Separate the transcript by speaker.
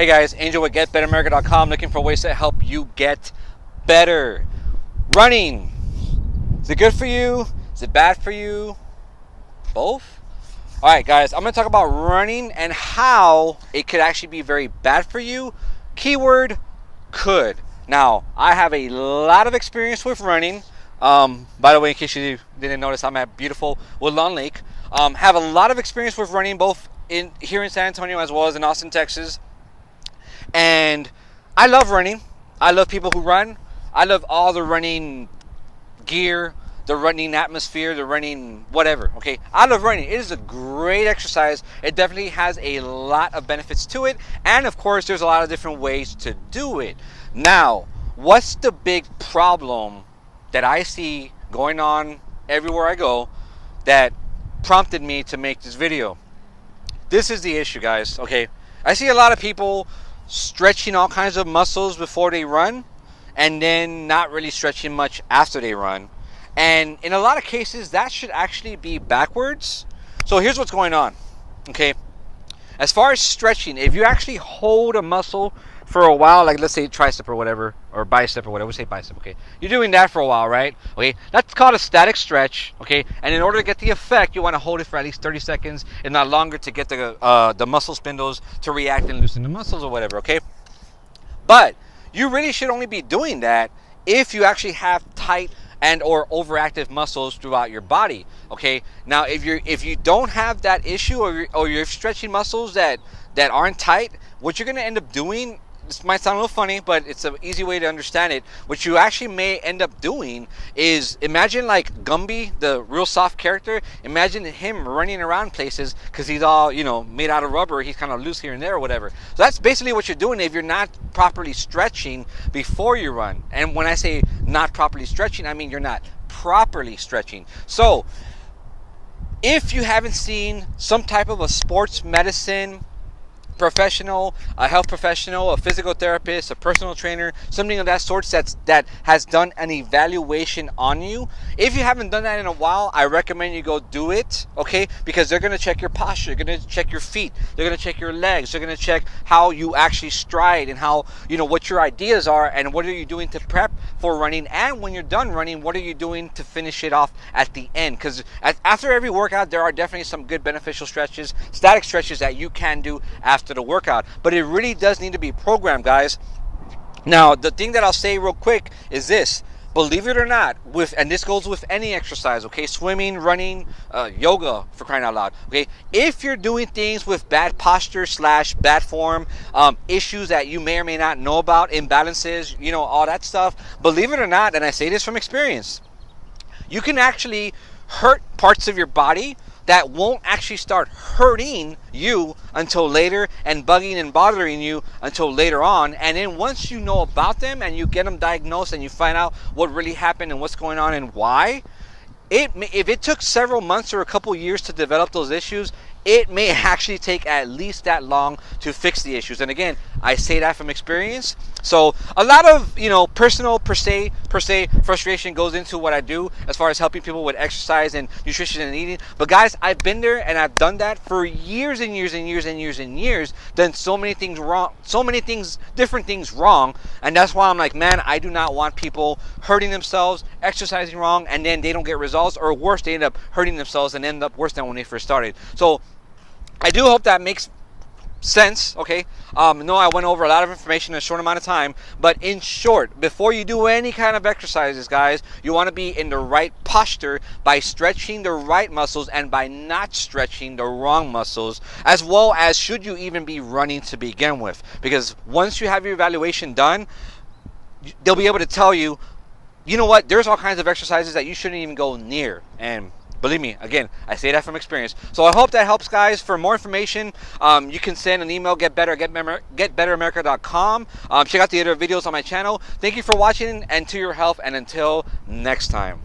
Speaker 1: Hey guys, Angel with GetBetterAmerica.com, looking for ways to help you get better. Running. Is it good for you? Is it bad for you? Both? Alright guys, I'm going to talk about running and how it could actually be very bad for you. Keyword, could. Now, I have a lot of experience with running. By the way, in case you didn't notice, I'm at beautiful Woodlawn Lake. Have a lot of experience with running both here in San Antonio as well as in Austin, Texas. And I love running. I love people who run. I love all the running gear, the running atmosphere, the running whatever. Okay, I love running. It is a great exercise. It definitely has a lot of benefits to it. And of course, there's a lot of different ways to do it. Now, what's the big problem that I see going on everywhere I go that prompted me to make this video? This is the issue, guys. Okay, I see a lot of people stretching all kinds of muscles before they run and then not really stretching much after they run. And in a lot of cases, that should actually be backwards. So here's what's going on. Okay, as far as stretching, if you actually hold a muscle for a while, like let's say tricep or whatever, or bicep or whatever, we say bicep, okay? You're doing that for a while, right? Okay, that's called a static stretch, okay? And in order to get the effect, you want to hold it for at least 30 seconds and not longer to get the muscle spindles to react and loosen the muscles or whatever, okay? But you really should only be doing that if you actually have tight and or overactive muscles throughout your body, okay? Now, if you don't have that issue, or you're stretching muscles that aren't tight, what you're going to end up doing, this might sound a little funny, but it's an easy way to understand it. What you actually may end up doing is, imagine like Gumby, the real soft character. Imagine him running around places because he's all, you know, made out of rubber. He's kind of loose here and there or whatever. So that's basically what you're doing if you're not properly stretching before you run. And when I say not properly stretching, I mean you're not properly stretching. So if you haven't seen some type of a sports medicine professional, a health professional, a physical therapist, a personal trainer, something of that sort that has done an evaluation on you. If you haven't done that in a while, I recommend you go do it, okay? Because they're going to check your posture, they're going to check your feet, they're going to check your legs, they're going to check how you actually stride and how, you know, what your ideas are and what are you doing to prep for running, and when you're done running, what are you doing to finish it off at the end? Because after every workout, there are definitely some good beneficial stretches, static stretches that you can do after the workout, but it really does need to be programmed, guys. Now, the thing that I'll say real quick is this: believe it or not, and this goes with any exercise, okay, swimming, running, yoga, for crying out loud, okay, if you're doing things with bad posture / bad form, issues that you may or may not know about, imbalances, you know, all that stuff, believe it or not, and I say this from experience, you can actually hurt parts of your body that won't actually start hurting you until later and bugging and bothering you until later on. And then once you know about them and you get them diagnosed and you find out what really happened and what's going on and why, if it took several months or a couple years to develop those issues, it may actually take at least that long to fix the issues. And again, I say that from experience. So a lot of, you know, personal per se frustration goes into what I do as far as helping people with exercise and nutrition and eating. But guys, I've been there and I've done that for years and years and years and years and years. Done so many things wrong, so many things, different things wrong. And that's why I'm like, man, I do not want people hurting themselves, exercising wrong, and then they don't get results, or worse, they end up hurting themselves and end up worse than when they first started. So I do hope that makes sense, okay? No, I went over a lot of information in a short amount of time, but in short, before you do any kind of exercises, guys, you want to be in the right posture by stretching the right muscles and by not stretching the wrong muscles, as well as should you even be running to begin with. Because once you have your evaluation done, they'll be able to tell you, you know what, there's all kinds of exercises that you shouldn't even go near. And believe me, again, I say that from experience. So I hope that helps, guys. For more information, you can send an email, getbetteramerica.com. Check out the other videos on my channel. Thank you for watching, and to your health, and until next time.